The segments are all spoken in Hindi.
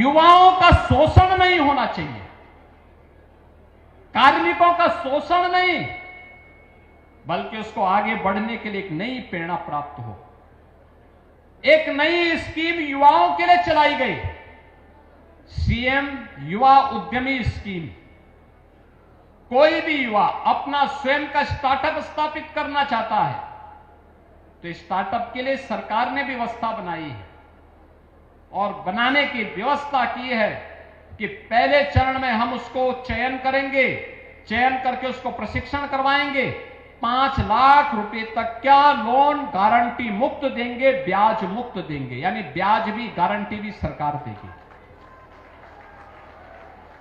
युवाओं का शोषण नहीं होना चाहिए, कार्मिकों का शोषण नहीं, बल्कि उसको आगे बढ़ने के लिए एक नई प्रेरणा प्राप्त हो। एक नई स्कीम युवाओं के लिए चलाई गई, सीएम युवा उद्यमी स्कीम। कोई भी युवा अपना स्वयं का स्टार्टअप स्थापित करना चाहता है तो स्टार्टअप के लिए सरकार ने व्यवस्था बनाई है और बनाने की व्यवस्था की है कि पहले चरण में हम उसको चयन करेंगे, चयन करके उसको प्रशिक्षण करवाएंगे, 5 लाख रुपए तक क्या लोन गारंटी मुक्त देंगे, ब्याज मुक्त देंगे, यानी ब्याज भी गारंटी भी सरकार देगी।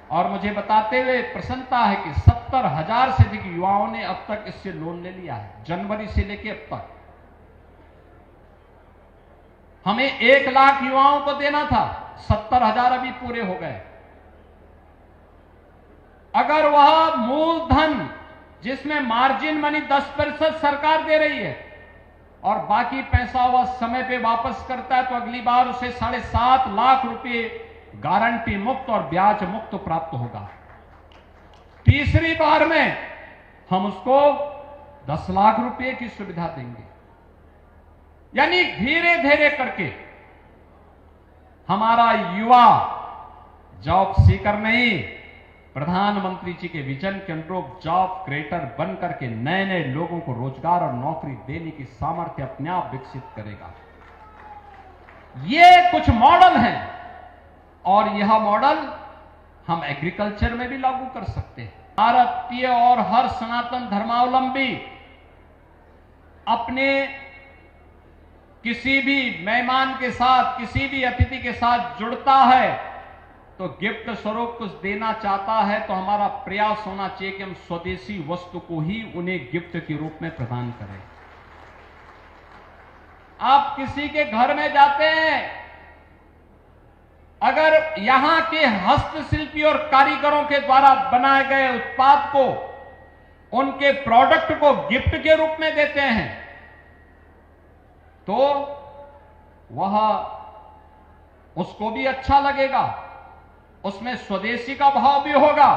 और मुझे बताते हुए प्रसन्नता है कि 70,000 से अधिक युवाओं ने अब तक इससे लोन ले लिया है, जनवरी से लेकर अब तक। हमें 1 लाख युवाओं को देना था, 70,000 अभी पूरे हो गए। अगर वह मूलधन जिसमें मार्जिन मनी 10% सरकार दे रही है और बाकी पैसा वह समय पे वापस करता है तो अगली बार उसे 7.5 लाख रुपए गारंटी मुक्त और ब्याज मुक्त प्राप्त होगा। तीसरी बार में हम उसको 10 लाख रुपए की सुविधा देंगे। यानी धीरे धीरे करके हमारा युवा जॉब सीकर नहीं, प्रधानमंत्री जी के विजन के अनुरूप जॉब क्रिएटर बन करके नए नए लोगों को रोजगार और नौकरी देने की सामर्थ्य अपने आप विकसित करेगा। ये कुछ मॉडल हैं और यह मॉडल हम एग्रीकल्चर में भी लागू कर सकते हैं। भारतीय और हर सनातन धर्मावलंबी अपने किसी भी मेहमान के साथ, किसी भी अतिथि के साथ जुड़ता है तो गिफ्ट स्वरूप कुछ देना चाहता है तो हमारा प्रयास होना चाहिए कि हम स्वदेशी वस्तु को ही उन्हें गिफ्ट के रूप में प्रदान करें। आप किसी के घर में जाते हैं, अगर यहां के हस्तशिल्पी और कारीगरों के द्वारा बनाए गए उत्पाद को, उनके प्रोडक्ट को गिफ्ट के रूप में देते हैं तो वह उसको भी अच्छा लगेगा, उसमें स्वदेशी का भाव भी होगा,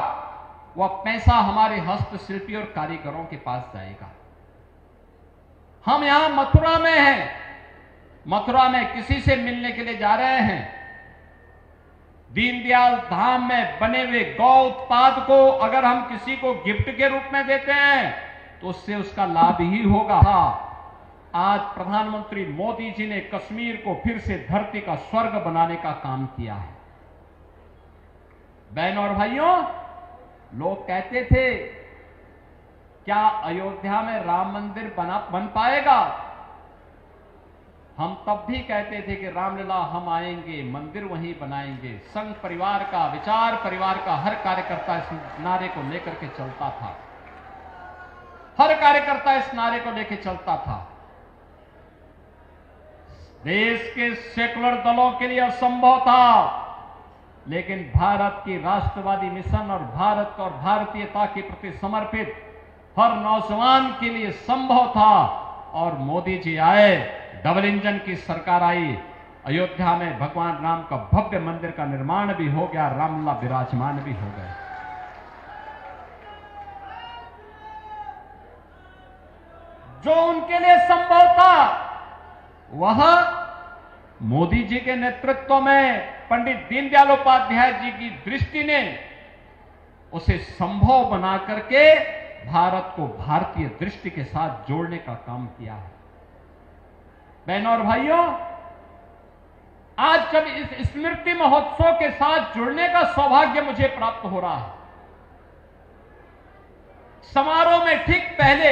वह पैसा हमारे हस्तशिल्पी और कारीगरों के पास जाएगा। हम यहां मथुरा में हैं, मथुरा में किसी से मिलने के लिए जा रहे हैं, दीनदयाल धाम में बने हुए गौ उत्पाद को अगर हम किसी को गिफ्ट के रूप में देते हैं तो उससे उसका लाभ ही होगा। आज प्रधानमंत्री मोदी जी ने कश्मीर को फिर से धरती का स्वर्ग बनाने का काम किया है। बहनों और भाइयों, लोग कहते थे क्या अयोध्या में राम मंदिर बन पाएगा? हम तब भी कहते थे कि रामलला हम आएंगे, मंदिर वहीं बनाएंगे। संघ परिवार का, विचार परिवार का हर कार्यकर्ता इस नारे को लेकर के चलता था, हर कार्यकर्ता इस नारे को लेकर चलता था। देश के सेकुलर दलों के लिए असंभव था, लेकिन भारत की राष्ट्रवादी मिशन और भारत और भारतीयता के प्रति समर्पित हर नौजवान के लिए संभव था। और मोदी जी आए, डबल इंजन की सरकार आई, अयोध्या में भगवान राम का भव्य मंदिर का निर्माण भी हो गया, रामलला विराजमान भी हो गए। जो उनके लिए संभव था वह मोदी जी के नेतृत्व में पंडित दीनदयाल उपाध्याय जी की दृष्टि ने उसे संभव बना करके भारत को भारतीय दृष्टि के साथ जोड़ने का काम किया है। बहनों और भाइयों, आज जब इस स्मृति महोत्सव के साथ जुड़ने का सौभाग्य मुझे प्राप्त हो रहा है, समारोह में ठीक पहले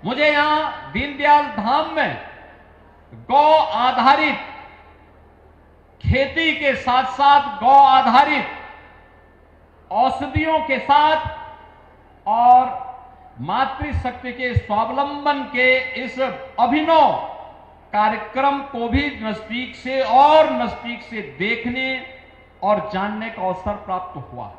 मुझे यहां दीनदयाल धाम में गौ आधारित खेती के साथ साथ गौ आधारित औषधियों के साथ और मातृशक्ति के स्वावलंबन के इस अभिनव कार्यक्रम को भी नजदीक से देखने और जानने का अवसर प्राप्त हुआ।